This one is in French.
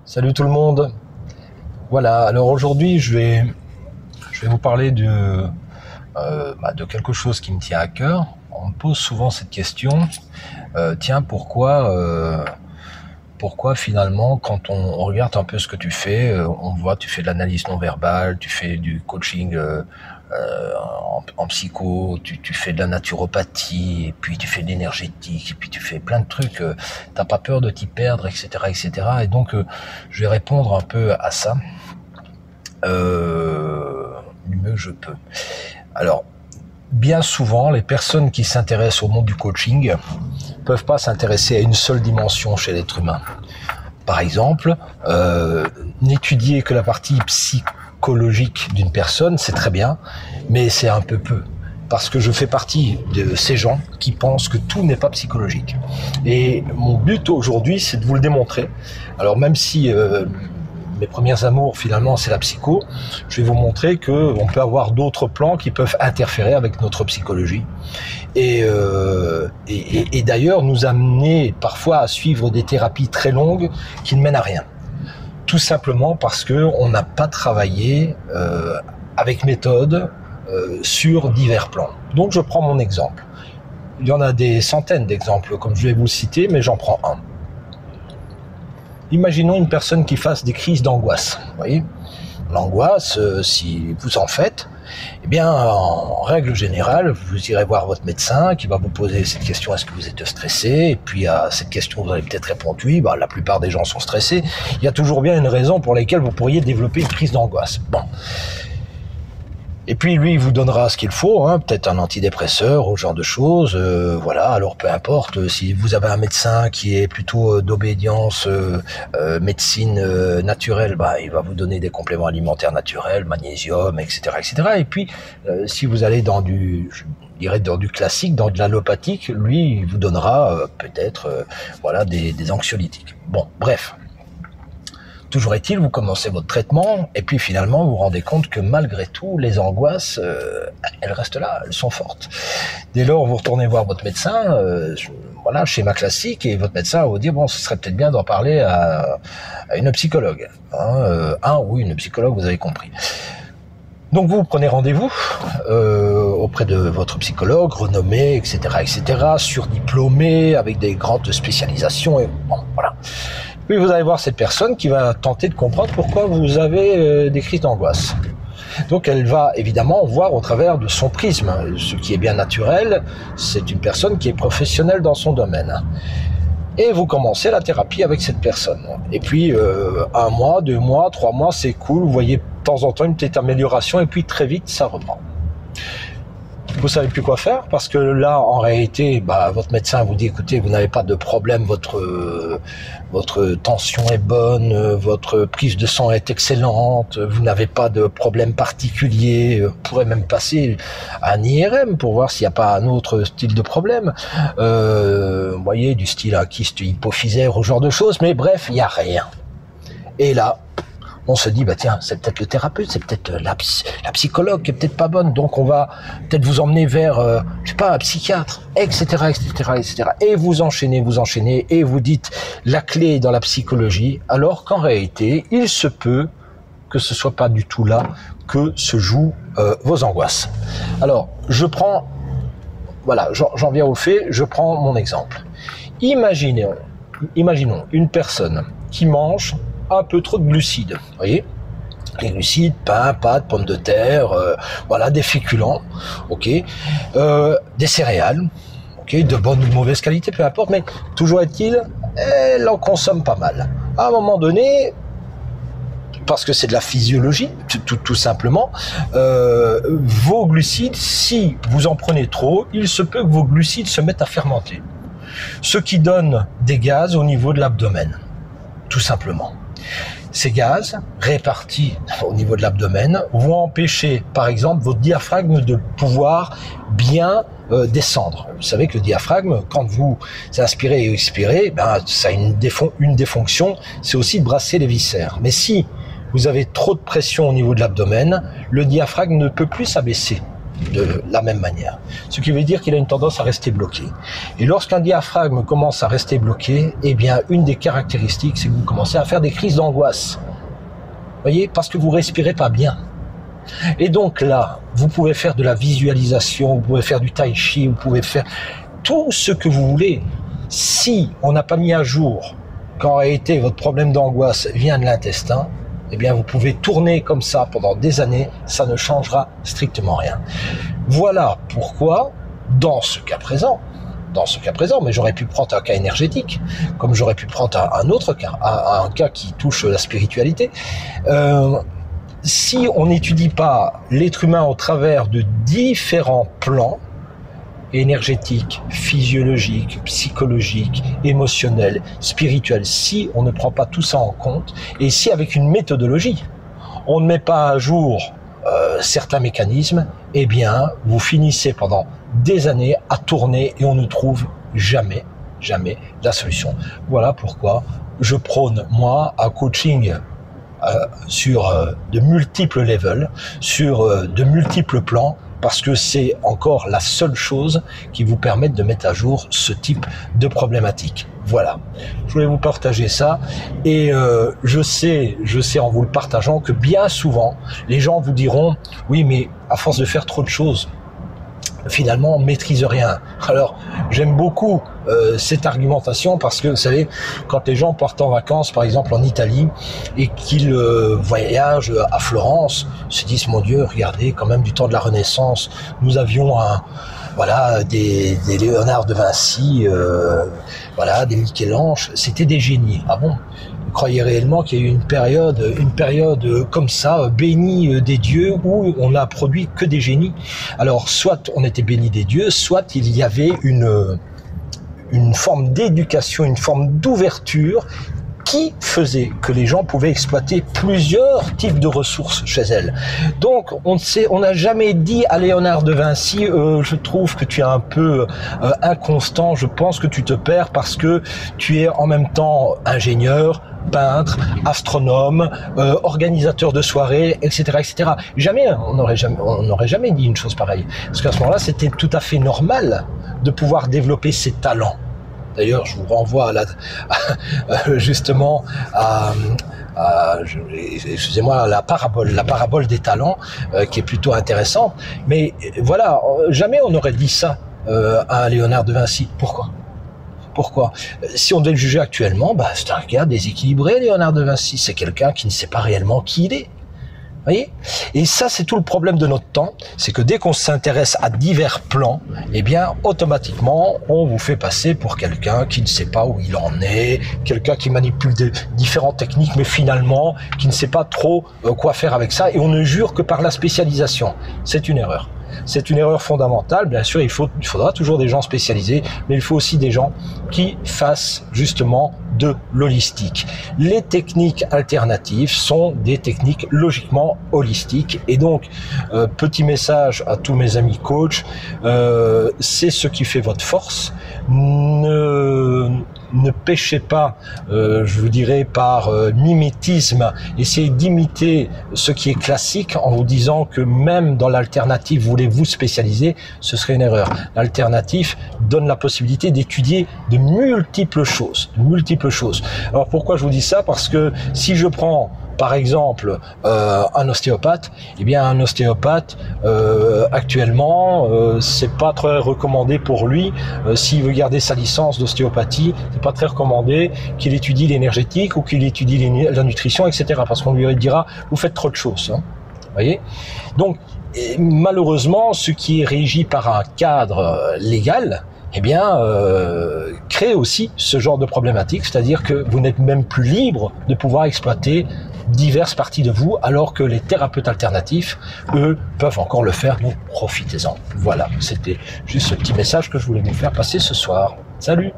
Salut tout le monde. Voilà, alors aujourd'hui je vais vous parler de quelque chose qui me tient à cœur. On me pose souvent cette question, tiens, pourquoi finalement quand on regarde un peu ce que tu fais, on voit tu fais de l'analyse non verbale, tu fais du coaching en psycho, tu fais de la naturopathie, et puis tu fais de l'énergétique, et puis tu fais plein de trucs, t'as pas peur de t'y perdre, etc., etc. Et donc je vais répondre un peu à ça du mieux que je peux. Alors, bien souvent, les personnes qui s'intéressent au monde du coaching peuvent pas s'intéresser à une seule dimension chez l'être humain. Par exemple, n'étudier que la partie psychologique d'une personne, c'est très bien, mais c'est un peu peu. Parce que je fais partie de ces gens qui pensent que tout n'est pas psychologique. Et mon but aujourd'hui, c'est de vous le démontrer. Alors même si mes premiers amours, finalement, c'est la psycho, je vais vous montrer qu'on peut avoir d'autres plans qui peuvent interférer avec notre psychologie. Et d'ailleurs, nous amener parfois à suivre des thérapies très longues qui ne mènent à rien. Tout simplement parce qu'on n'a pas travaillé avec méthode sur divers plans. Donc je prends mon exemple. Il y en a des centaines d'exemples, comme je vais vous citer, mais j'en prends un. Imaginons une personne qui fasse des crises d'angoisse. Vous voyez, l'angoisse, si vous en faites, eh bien, en règle générale, vous irez voir votre médecin qui va vous poser cette question, est-ce que vous êtes stressé? Et puis à cette question, vous allez peut-être répondre oui, la plupart des gens sont stressés. Il y a toujours bien une raison pour laquelle vous pourriez développer une crise d'angoisse. Bon. Et puis lui, il vous donnera ce qu'il faut, peut-être un antidépresseur ou ce genre de choses. Voilà, alors peu importe, si vous avez un médecin qui est plutôt d'obédience médecine naturelle, il va vous donner des compléments alimentaires naturels, magnésium, etc., etc. Et puis, si vous allez dans du classique, dans de l'allopathique, lui, il vous donnera peut-être des anxiolytiques. Bon, bref. Toujours est-il, vous commencez votre traitement et puis finalement vous vous rendez compte que malgré tout, les angoisses, elles restent là, elles sont fortes. Dès lors, vous retournez voir votre médecin, schéma classique, et votre médecin va vous dire, ce serait peut-être bien d'en parler à une psychologue. Une psychologue, vous avez compris. Donc vous prenez rendez-vous auprès de votre psychologue, renommé, etc., surdiplômé, avec des grandes spécialisations, et voilà. Puis vous allez voir cette personne qui va tenter de comprendre pourquoi vous avez des crises d'angoisse. Donc elle va évidemment voir au travers de son prisme. Ce qui est bien naturel, c'est une personne qui est professionnelle dans son domaine. Et vous commencez la thérapie avec cette personne. Et puis 1 mois, 2 mois, 3 mois, c'est cool. Vous voyez de temps en temps une petite amélioration et puis très vite ça reprend. Vous savez plus quoi faire parce que là, en réalité, votre médecin vous dit, écoutez, vous n'avez pas de problème, votre tension est bonne, votre prise de sang est excellente, vous n'avez pas de problème particulier, vous pourrez même passer à un IRM pour voir s'il n'y a pas un autre style de problème, vous voyez, du style un kyste hypophysaire ou ce genre de choses, mais bref, il n'y a rien. Et là, on se dit, tiens, c'est peut-être le thérapeute, c'est peut-être la psychologue qui est peut-être pas bonne, donc on va peut-être vous emmener vers, un psychiatre, etc., etc., etc. Et vous enchaînez, et vous dites, la clé est dans la psychologie, alors qu'en réalité, il se peut que ce soit pas du tout là que se jouent vos angoisses. Alors, j'en viens au fait, je prends mon exemple. Imaginons une personne qui mange un peu trop de glucides, vous voyez, les glucides, pain, pâtes, pommes de terre, des féculents, des céréales, de bonne ou de mauvaise qualité, peu importe, mais toujours est-il, elle en consomme pas mal. À un moment donné, parce que c'est de la physiologie, tout simplement, vos glucides, si vous en prenez trop, il se peut que vos glucides se mettent à fermenter, ce qui donne des gaz au niveau de l'abdomen, tout simplement. Ces gaz, répartis au niveau de l'abdomen, vont empêcher, par exemple, votre diaphragme de pouvoir bien descendre. Vous savez que le diaphragme, quand vous inspirez et expirez, ça a une des fonctions, c'est aussi de brasser les viscères. Mais si vous avez trop de pression au niveau de l'abdomen, le diaphragme ne peut plus s'abaisser. de la même manière. Ce qui veut dire qu'il a une tendance à rester bloqué. Et lorsqu'un diaphragme commence à rester bloqué, eh bien, une des caractéristiques, c'est que vous commencez à faire des crises d'angoisse. Vous voyez, parce que vous respirez pas bien. Et donc là, vous pouvez faire de la visualisation, vous pouvez faire du tai chi, vous pouvez faire tout ce que vous voulez. Si on n'a pas mis à jour qu'en réalité votre problème d'angoisse vient de l'intestin, eh bien vous pouvez tourner comme ça pendant des années, ça ne changera strictement rien. Voilà pourquoi, dans ce cas présent, mais j'aurais pu prendre un cas énergétique, comme j'aurais pu prendre un autre cas, un cas qui touche la spiritualité. Si on n'étudie pas l'être humain au travers de différents plans, énergétiques, physiologiques, psychologiques, émotionnels, spirituels, si on ne prend pas tout ça en compte, et si avec une méthodologie, on ne met pas à jour certains mécanismes, eh bien, vous finissez pendant des années à tourner et on ne trouve jamais la solution. Voilà pourquoi je prône, moi, un coaching sur de multiples levels, sur de multiples plans, parce que c'est encore la seule chose qui vous permette de mettre à jour ce type de problématique. Voilà, je voulais vous partager ça, et je sais en vous le partageant que bien souvent, les gens vous diront « Oui, mais à force de faire trop de choses, finalement, on ne maîtrise rien. » Alors, j'aime beaucoup cette argumentation parce que, vous savez, quand les gens partent en vacances, par exemple en Italie, et qu'ils voyagent à Florence, ils se disent, mon Dieu, regardez, quand même, du temps de la Renaissance, nous avions des Léonard de Vinci, des Michel-Ange, c'était des génies. Ah bon? Vous croyez réellement qu'il y a eu une période comme ça, bénie des dieux, où on n'a produit que des génies? Alors, soit on était béni des dieux, soit il y avait une forme d'éducation, une forme d'ouverture qui faisait que les gens pouvaient exploiter plusieurs types de ressources chez elles. Donc, on n'a jamais dit à Léonard de Vinci, je trouve que tu es un peu inconstant, je pense que tu te perds parce que tu es en même temps ingénieur, peintre, astronome, organisateur de soirées, etc., etc. Jamais, on n'aurait jamais dit une chose pareille. Parce qu'à ce moment-là, c'était tout à fait normal de pouvoir développer ses talents. D'ailleurs, je vous renvoie justement à excusez-moi, la parabole des talents, qui est plutôt intéressante. Mais voilà, jamais on aurait dit ça à Léonard de Vinci. Pourquoi? Si on devait le juger actuellement, c'est un gars déséquilibré, Léonard de Vinci. C'est quelqu'un qui ne sait pas réellement qui il est. Voyez? Et ça, c'est tout le problème de notre temps, c'est que dès qu'on s'intéresse à divers plans, eh bien, automatiquement, on vous fait passer pour quelqu'un qui ne sait pas où il en est, quelqu'un qui manipule différentes techniques, mais finalement, qui ne sait pas trop quoi faire avec ça, et on ne jure que par la spécialisation. C'est une erreur. C'est une erreur fondamentale. Bien sûr, il faudra toujours des gens spécialisés, mais il faut aussi des gens qui fassent justement de l'holistique. Les techniques alternatives sont des techniques logiquement holistiques. Et donc, petit message à tous mes amis coachs, c'est ce qui fait votre force. Ne péchez pas, je vous dirais, par mimétisme. Essayez d'imiter ce qui est classique en vous disant que même dans l'alternative, voulez vous spécialiser, ce serait une erreur. L'alternative donne la possibilité d'étudier de multiples choses. Alors pourquoi je vous dis ça? Parce que si je prends par exemple un ostéopathe, eh bien un ostéopathe actuellement c'est pas très recommandé pour lui s'il veut garder sa licence d'ostéopathie, c'est pas très recommandé qu'il étudie l'énergétique ou qu'il étudie la nutrition, etc. parce qu'on lui dira vous faites trop de choses, hein. Voyez. Donc malheureusement ce qui est régi par un cadre légal, eh bien, crée aussi ce genre de problématique, c'est-à-dire que vous n'êtes même plus libre de pouvoir exploiter diverses parties de vous, alors que les thérapeutes alternatifs, eux, peuvent encore le faire, donc profitez-en. Voilà, c'était juste ce petit message que je voulais vous faire passer ce soir. Salut!